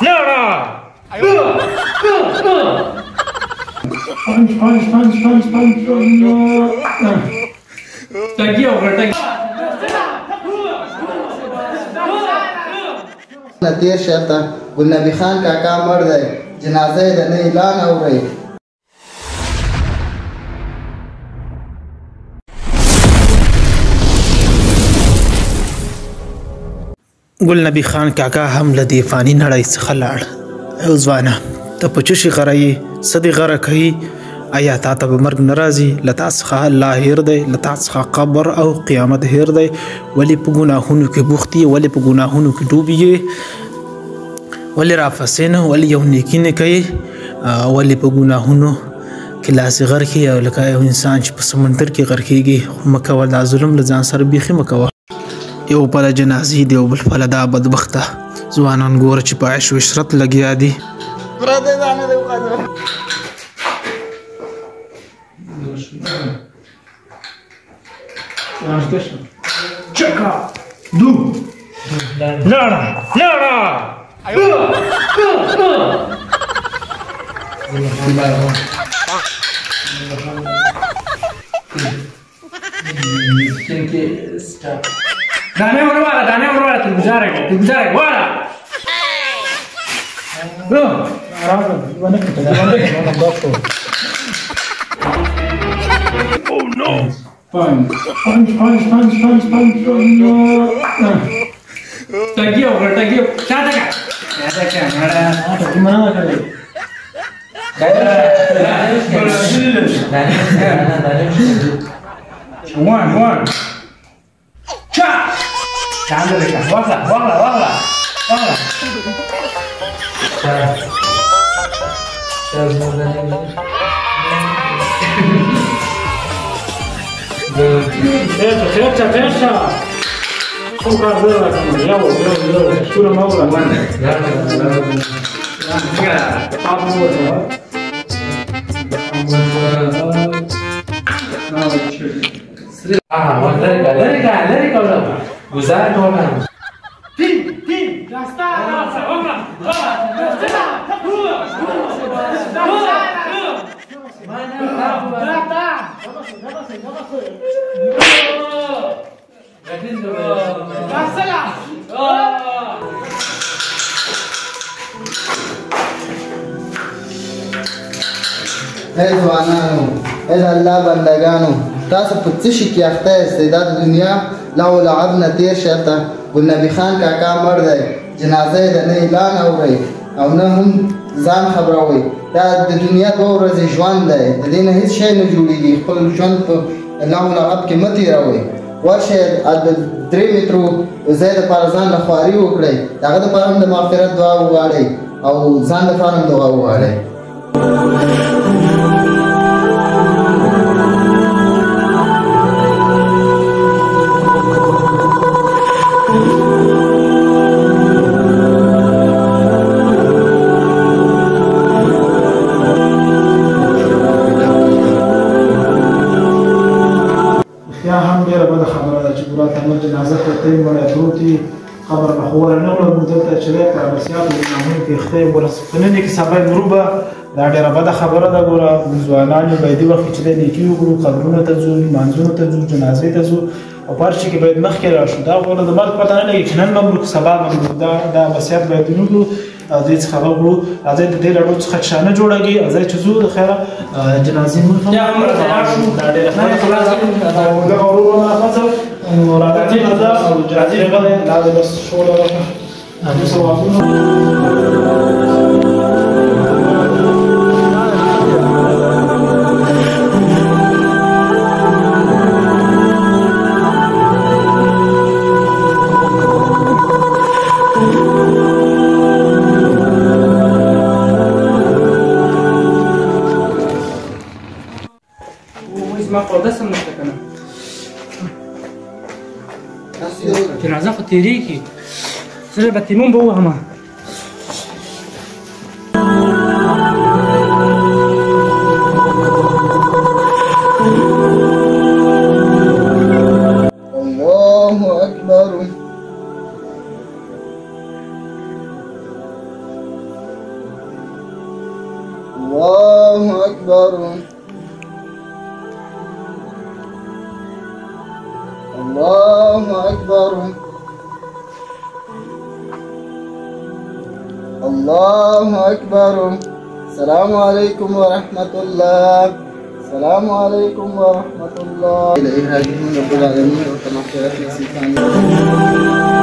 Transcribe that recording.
لاړه ټګي وکړه ټګي تیر شته ګل نبی خان کاکا مړ دی جنازه یې د نه اعلان اورئ ګل نبی خان کاکا هم له دې فاني نړۍ څخه لاړ. او ځوانه ته په څه شي غره یې څه دې غره کوي؟ آیا تا ته به مرګ نه راځي؟ له تا څخه الله هیر دی، له تا څخه قبر او قیامت هیر دی. ولې په ګناهونو کې بوخت یې؟ ولې په ګناهونو کې ډوب یې؟ ولې راپسې نه؟ ولې یو نیکي نه کوې؟ ولې په ګناهونو کې لاس غرقې او لکه یو انسان چې په سمندر کې غرقېږي؟ مه کوه دا ظلم له ځان سره بیخي مه کوه. یو پله جنازې دی او بل پله دا بدبخته ځوانان ګوره چې په عیش و عشرت لګیا دي. چکا دو لاړه لاړه دانه ورواله تو گزاره والا Oh no! Punch. Tagio. Chata. One. Cha. Chandra. Wagla. Fecha. Com cabelo, escura mal la mano. Já está, vamos lá. اے ځوانانو، اے د الله بندګانو، تاسو په څه شي کې اخته یاست؟ دا د دنیا لهو لعب نه تېر شته. ګل نبی خان کاکا مړ دی، جنازه یې د نه اعلان اورئ او نه هم ځان خبروئ. دا د دنیا 2 ورځې ژوند دی، د دې نه هېڅ شی نه جوړېږي. خپل ژوند په لهو لعب کې مه تېروئ. ورشئ د 3 مترو ځای دپاره ځان له خواري وکړئ، د هغه دپاره هم د مغفرت دعا وغواړئ او ځان دپاره هم دعا وغواړئ. جنازه ته مړه پروتي خبر نه خو نه ولر دلته چې له پرمسیات او نامې په خته ورسپنه کې سبا نوروبه دا ډیره بده خبره ده. ګوره ځوانان به دې وخت چې د نیکی وګړو قبرونو ته ځو، منځونو ته ځو، جنازې ته ځو او پارچې کې باید مخکې راشو. دا ګوره د مرګ پته نه لګي چې نن مبروک سبا مبروک. دا وصیت باید ونکړو او دې څخه وکړو. راځئ د دې لړو څخه چې نه جوړېږي او ځای چې ځو د خیره جنازې مونږ دا ډېره خلاص او دغه ورونه فصل مرادتي غذا او جازي غذا هذا بس شغل هذا سوابونه. ما قدس هم نشته کنه جنازه خو تیریږي زه به تیمون به ووهمه. الله اکبر. الله أكبر الله أكبر الله أكبر. السلام عليكم ورحمة الله. السلام عليكم ورحمة الله. إليه راجعون رب العالمين وتمكرت نصيبا.